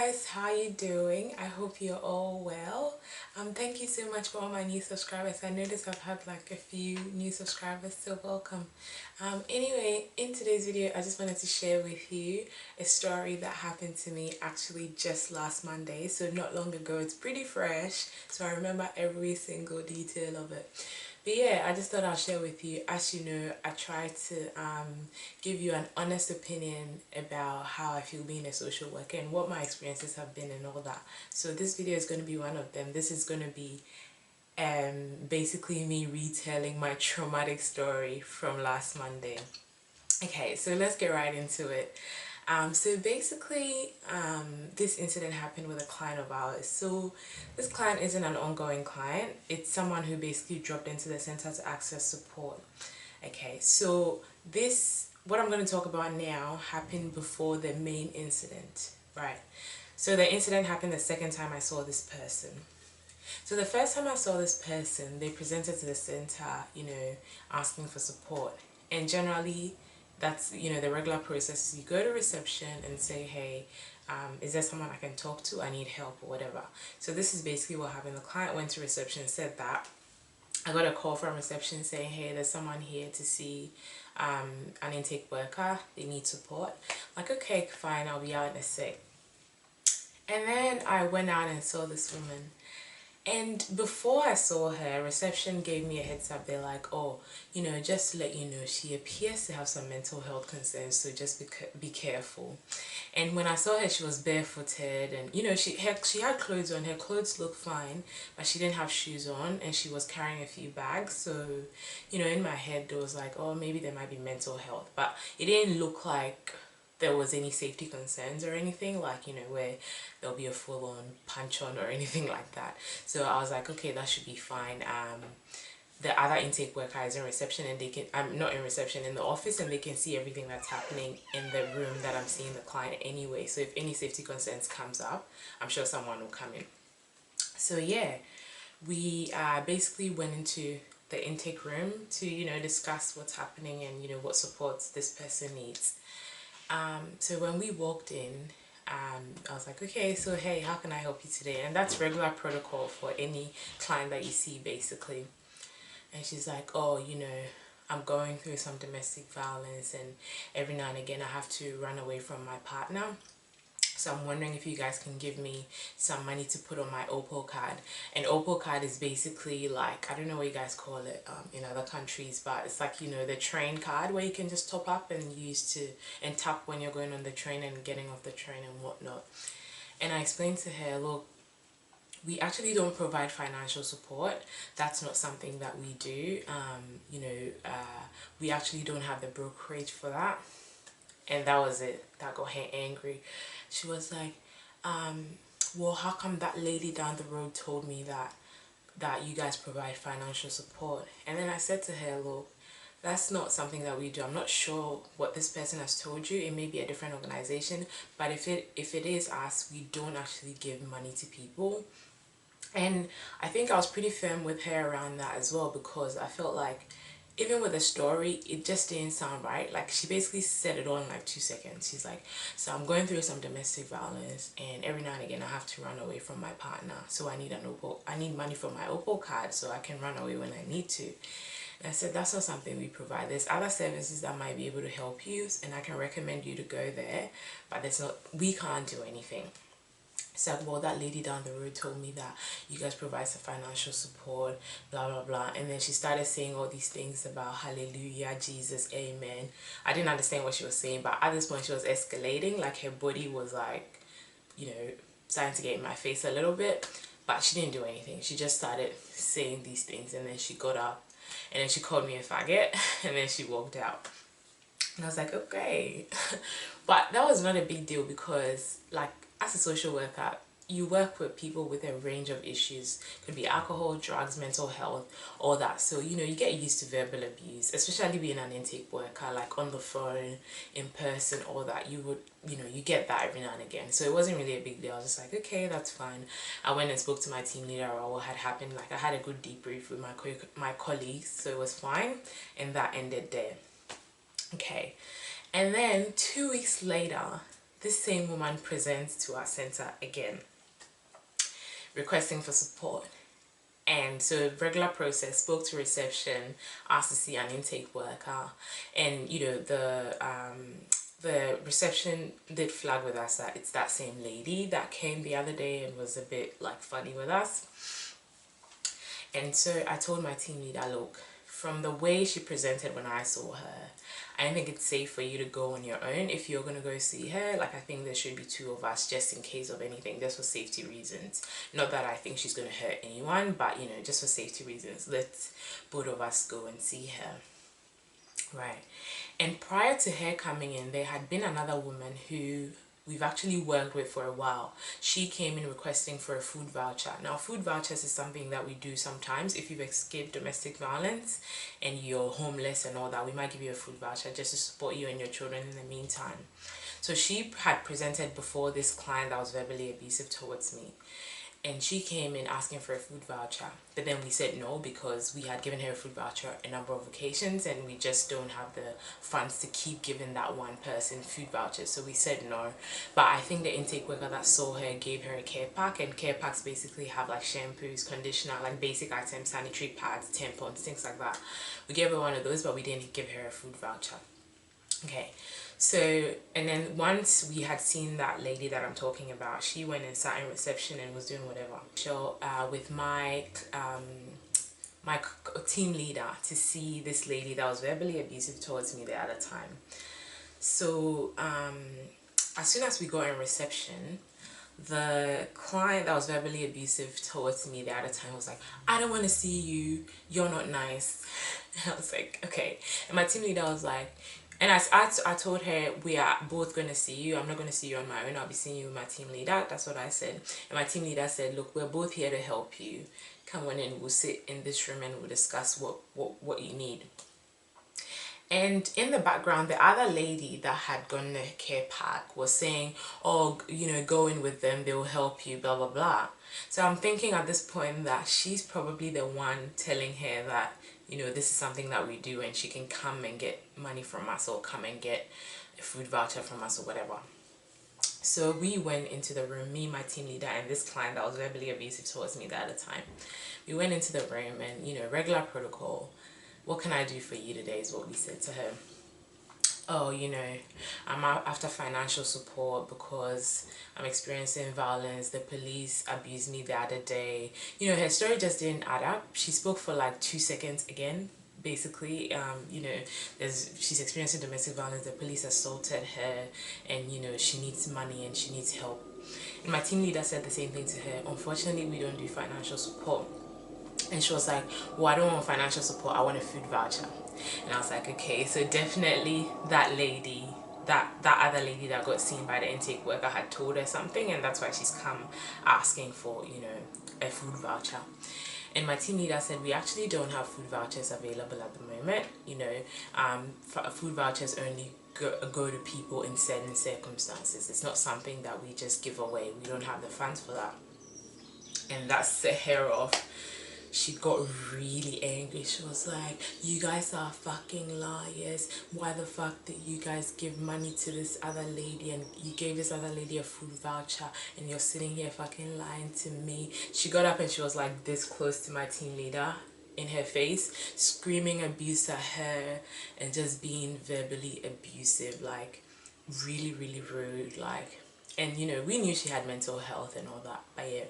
guys, how you doing? I hope you're all well. Thank you so much for all my new subscribers. I noticed I've had like a few new subscribers, so welcome. Anyway, in today's video I just wanted to share with you a story that happened to me actually just last Monday, so not long ago. It's pretty fresh, so I remember every single detail of it. But yeah, I just thought I'll share with you. As you know, I try to give you an honest opinion about how I feel being a social worker and what my experiences have been and all that. So this video is going to be one of them. This is going to be basically me retelling my traumatic story from last Monday. Okay, so let's get right into it. So basically, this incident happened with a client of ours. So this client isn't an ongoing client. It's someone who basically dropped into the center to access support. Okay, so what I'm going to talk about now happened before the main incident, right? So the incident happened the second time I saw this person. So the first time I saw this person, they presented to the center, asking for support. And generally, that's, the regular process. You go to reception and say, hey, is there someone I can talk to? I need help or whatever. So this is basically what happened. The client went to reception and said that. I got a call from reception saying, hey, there's someone here to see an intake worker. They need support. Like, okay, fine, I'll be out in a sec. And then I went out and saw this woman. And before I saw her, reception gave me a heads up. They're like, oh, just to let you know, she appears to have some mental health concerns, so just be careful. And when I saw her, she was barefooted, and she had clothes on. Her clothes looked fine, but she didn't have shoes on, and she was carrying a few bags. So, in my head, there was like, oh, maybe there might be mental health, but it didn't look like there was any safety concerns or anything, like, where there'll be a full-on punch-on or anything like that. So I was like, okay, that should be fine. The other intake worker is in reception, and they can, I'm not in reception, in the office, and they can see everything that's happening in the room that I'm seeing the client anyway. So if any safety concerns comes up, I'm sure someone will come in. So yeah, we basically went into the intake room to, discuss what's happening and, what supports this person needs. So when we walked in, I was like, okay, so hey, how can I help you today? And that's regular protocol for any client that you see, basically. And she's like, oh, I'm going through some domestic violence, and every now and again I have to run away from my partner. So I'm wondering if you guys can give me some money to put on my Opal card. And Opal card is basically like, I don't know what you guys call it in other countries, but it's like, the train card where you can just top up and and tap when you're going on the train and getting off the train and whatnot. And I explained to her, look, we actually don't provide financial support. That's not something that we do. We actually don't have the brokerage for that. And that was it. That got her angry. She was like, well, how come that lady down the road told me that you guys provide financial support? And then I said to her, look, that's not something that we do. I'm not sure what this person has told you. It may be a different organization, but if it is us, we don't actually give money to people. And I think I was pretty firm with her around that as well, because I felt like even with the story, it just didn't sound right. Like, she basically said it all in like 2 seconds. She's like, so I'm going through some domestic violence, and every now and again I have to run away from my partner. So I need money from my Opal card so I can run away when I need to. And I said, that's not something we provide. There's other services that might be able to help you, and I can recommend you to go there, but we can't do anything. So, well, that lady down the road told me that you guys provide some financial support, blah, blah, blah. And then she started saying all these things about hallelujah, Jesus, amen. I didn't understand what she was saying, but at this point she was escalating. Like, her body was like, starting to get in my face a little bit. But she didn't do anything. She just started saying these things, and then she got up, and then she called me a faggot, and then she walked out. And I was like, okay. But that was not a big deal, because, like, as a social worker, you work with people with a range of issues. It could be alcohol, drugs, mental health, all that. So, you get used to verbal abuse, especially being an intake worker, like on the phone, in person, all that. You would, you get that every now and again. So it wasn't really a big deal. I was just like, okay, that's fine. I went and spoke to my team leader about what had happened. Like, I had a good debrief with my colleagues, so it was fine. And that ended there. Okay. And then 2 weeks later, this same woman presents to our center again, requesting for support. And so regular process, spoke to reception, asked to see an intake worker, and you know, the reception did flag with us that it's that same lady that came the other day and was a bit like funny with us. And so I told my team leader, look, from the way she presented when I saw her, I don't think it's safe for you to go on your own. If you're going to go see her, like, I think there should be two of us just in case of anything, just for safety reasons. Not that I think she's going to hurt anyone, but, you know, just for safety reasons, let both of us go and see her. Right. And prior to her coming in, there had been another woman who we've actually worked with for a while. She came in requesting for a food voucher. Now, food vouchers is something that we do sometimes. If you've escaped domestic violence and you're homeless and all that, we might give you a food voucher just to support you and your children in the meantime. So she had presented before this client that was verbally abusive towards me. And she came in asking for a food voucher, but then we said no because we had given her a food voucher a number of occasions and we just don't have the funds to keep giving that one person food vouchers, so we said no. But I think the intake worker that saw her gave her a care pack, and care packs basically have like shampoos, conditioner, like basic items, sanitary pads, tampons, things like that. We gave her one of those, but we didn't give her a food voucher. Okay, so, and then once we had seen that lady that I'm talking about, she went and sat in reception and was doing whatever. So with my team leader to see this lady that was verbally abusive towards me the other time. So as soon as we got in reception, the client that was verbally abusive towards me the other time was like, I don't want to see you, you're not nice. And I was like, okay. And my team leader was like, and I told her, we are both going to see you. I'm not going to see you on my own. I'll be seeing you with my team leader. That's what I said. And my team leader said, look, we're both here to help you. Come on in, we'll sit in this room and we'll discuss what you need. And in the background, the other lady that had gotten a care pack was saying, oh, you know, go in with them, they will help you, blah, blah, blah. So I'm thinking at this point that she's probably the one telling her that, you know, this is something that we do and she can come and get money from us or come and get a food voucher from us or whatever. So we went into the room, me, my team leader, and this client that was verbally abusive towards me at the time. We went into the room and, you know, regular protocol. What can I do for you today is what we said to her. Oh, you know, I'm after financial support because I'm experiencing violence. The police abused me the other day. You know, her story just didn't add up. She spoke for like 2 seconds again. Basically, you know, she's experiencing domestic violence. The police assaulted her and, you know, she needs money and she needs help. And my team leader said the same thing to her. Unfortunately, we don't do financial support. And she was like, well, I don't want financial support, I want a food voucher. And I was like, okay, so definitely that lady, that other lady that got seen by the intake worker had told her something, and that's why she's come asking for, you know, a food voucher. And my team leader said, we actually don't have food vouchers available at the moment. You know, food vouchers only go to people in certain circumstances. It's not something that we just give away. We don't have the funds for that. And that set her off. She got really angry. She was like, you guys are fucking liars. Why the fuck did you guys give money to this other lady and you gave this other lady a food voucher and you're sitting here fucking lying to me? She got up and she was like this close to my team leader in her face, screaming abuse at her and just being verbally abusive, like really, really rude, like. And you know, we knew she had mental health and all that, but yeah,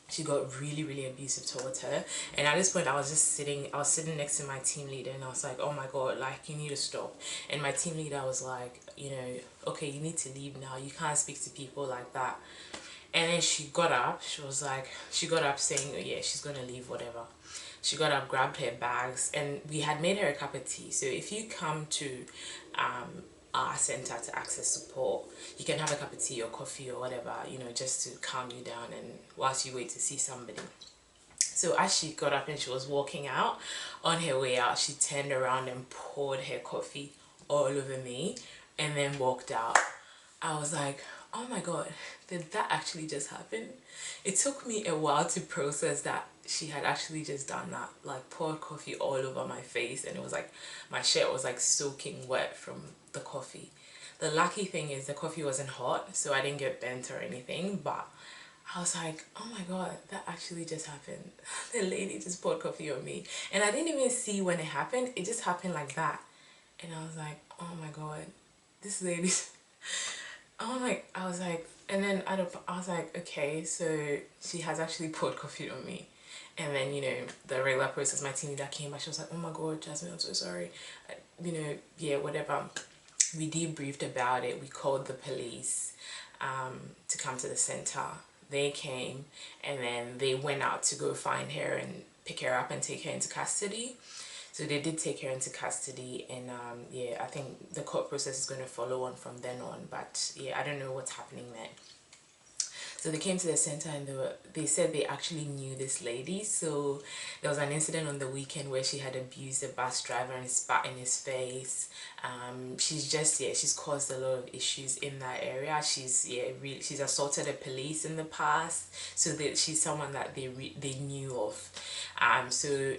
she got really, really abusive towards her. And at this point, I was sitting next to my team leader and I was like, oh my god, like, you need to stop. And my team leader was like, you know, okay, you need to leave now, you can't speak to people like that. And then she got up, she got up saying, oh yeah, she's gonna leave, whatever. She got up, grabbed her bags, and we had made her a cup of tea. So if you come to our center to access support, you can have a cup of tea or coffee or whatever, you know, just to calm you down and whilst you wait to see somebody. So as she got up and she was walking out, on her way out, she turned around and poured her coffee all over me and then walked out. I was like, oh my god, did that actually just happen? It took me a while to process that she had actually just done that, like poured coffee all over my face, and it was like my shirt was like soaking wet from the coffee. The lucky thing is the coffee wasn't hot, so I didn't get bent or anything, but I was like, oh my god, that actually just happened. The lady just poured coffee on me. And I didn't even see when it happened. It just happened like that. And I was like, oh my god, this lady. Oh my, I was like, and then I was like, okay, so she has actually poured coffee on me. And then, you know, the regular process, my team leader came back. She was like, oh my god, Jasmine, I'm so sorry. You know, yeah, whatever. We debriefed about it. We called the police to come to the center. They came, and then they went out to go find her and pick her up and take her into custody. So they did take her into custody, and yeah, I think the court process is going to follow on from then on, but yeah, I don't know what's happening there. So they came to the center, and they said they actually knew this lady. So there was an incident on the weekend where she had abused a bus driver and spat in his face. She's just, yeah, she's caused a lot of issues in that area. She's, yeah, really, she's assaulted a police in the past. So that she's someone that they knew of. So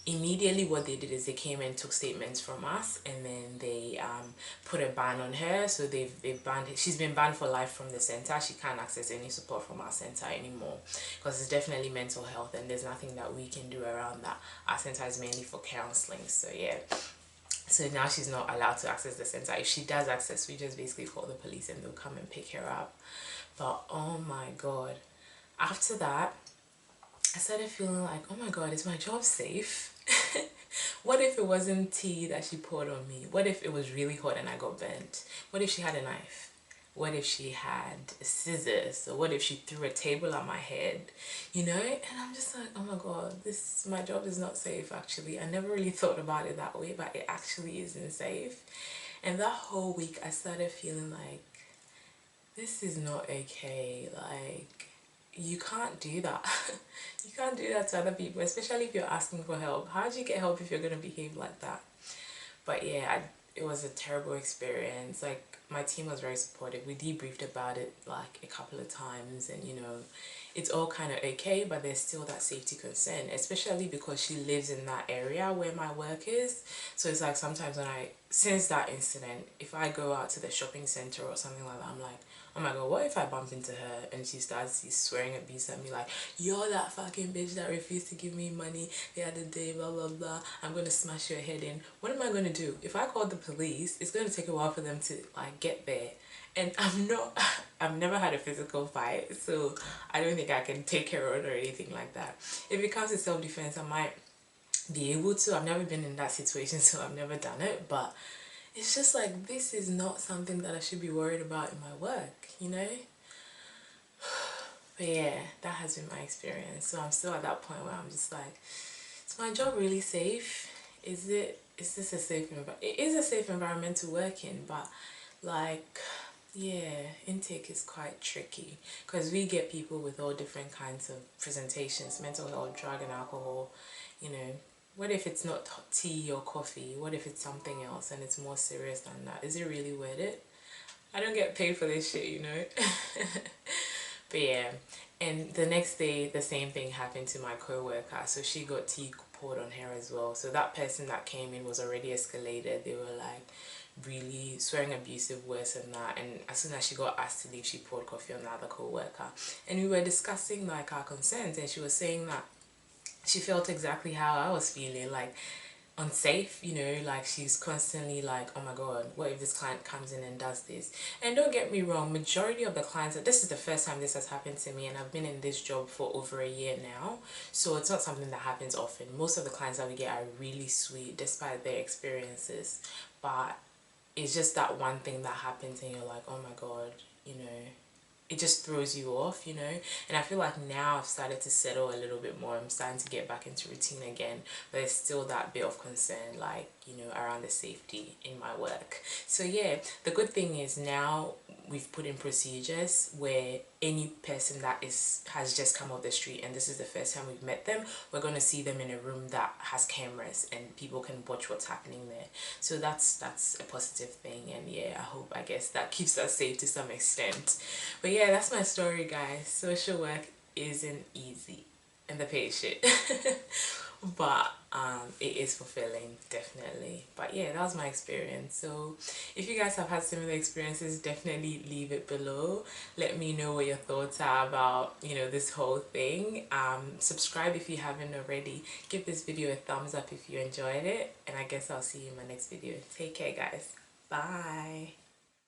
immediately what they did is they came and took statements from us, and then they put a ban on her. So they've banned her. She's been banned for life from the center. She can't access any support from our center anymore, because it's definitely mental health and there's nothing that we can do around that. Our center is mainly for counseling, so yeah. So now she's not allowed to access the center. If she does access, we just basically call the police and they'll come and pick her up. But oh my god, after that I started feeling like, oh my god, is my job safe? What if it wasn't tea that she poured on me? What if it was really hot and I got burnt? What if she had a knife? What if she had scissors? Or what if she threw a table at my head? You know? And I'm just like, oh my god, my job is not safe actually. I never really thought about it that way, but it actually isn't safe. And that whole week I started feeling like, this is not okay. Like, you can't do that. You can't do that to other people, especially if you're asking for help. How do you get help if you're going to behave like that? But yeah, it was a terrible experience. Like, my team was very supportive. We debriefed about it like a couple of times, and you know, it's all kind of okay, but there's still that safety concern, especially because she lives in that area where my work is. So it's like sometimes since that incident, if I go out to the shopping center or something like that, I'm like, oh my god, what if I bump into her and she starts swearing abuse at me like, you're that fucking bitch that refused to give me money the other day, blah blah blah, I'm gonna smash your head in. What am I gonna do? If I call the police, it's gonna take a while for them to like get there. And I've never had a physical fight, so I don't think I can take her on or anything like that. If it comes to self-defense, I might be able to. I've never been in that situation, so I've never done it, but it's just like, this is not something that I should be worried about in my work, you know? But yeah, that has been my experience. So I'm still at that point where I'm just like, is my job really safe? Is this a safe environment? It is a safe environment to work in, but like, yeah, intake is quite tricky because we get people with all different kinds of presentations, mental health, drug and alcohol, you know. What if it's not tea or coffee? What if it's something else and it's more serious than that? Is it really worth it? I don't get paid for this shit, you know. But yeah, and the next day the same thing happened to my co-worker. So she got tea poured on her as well. So that person that came in was already escalated. They were like really swearing abusive words and that, and as soon as she got asked to leave, she poured coffee on the other co-worker, and we were discussing like our concerns, and she was saying that she felt exactly how I was feeling, like unsafe, you know, like she's constantly like, oh my god, what if this client comes in and does this? And don't get me wrong, majority of the clients, this is the first time this has happened to me, and I've been in this job for over a year now, so it's not something that happens often. Most of the clients that we get are really sweet despite their experiences, but it's just that one thing that happens and you're like, oh my god, you know, it just throws you off, you know. And I feel like now I've started to settle a little bit more. I'm starting to get back into routine again, but there's still that bit of concern, like, you know, around the safety in my work. So yeah, the good thing is now we've put in procedures where any person that has just come off the street and this is the first time we've met them, we're going to see them in a room that has cameras and people can watch what's happening there. So that's a positive thing, and yeah, I guess that keeps us safe to some extent. But yeah, that's my story, guys. Social work isn't easy and the pay is shit. but it is fulfilling, definitely. But yeah, that was my experience. So if you guys have had similar experiences, definitely leave it below. Let me know what your thoughts are about, you know, this whole thing. Subscribe if you haven't already. Give this video a thumbs up if you enjoyed it, and I guess I'll see you in my next video. Take care, guys. Bye.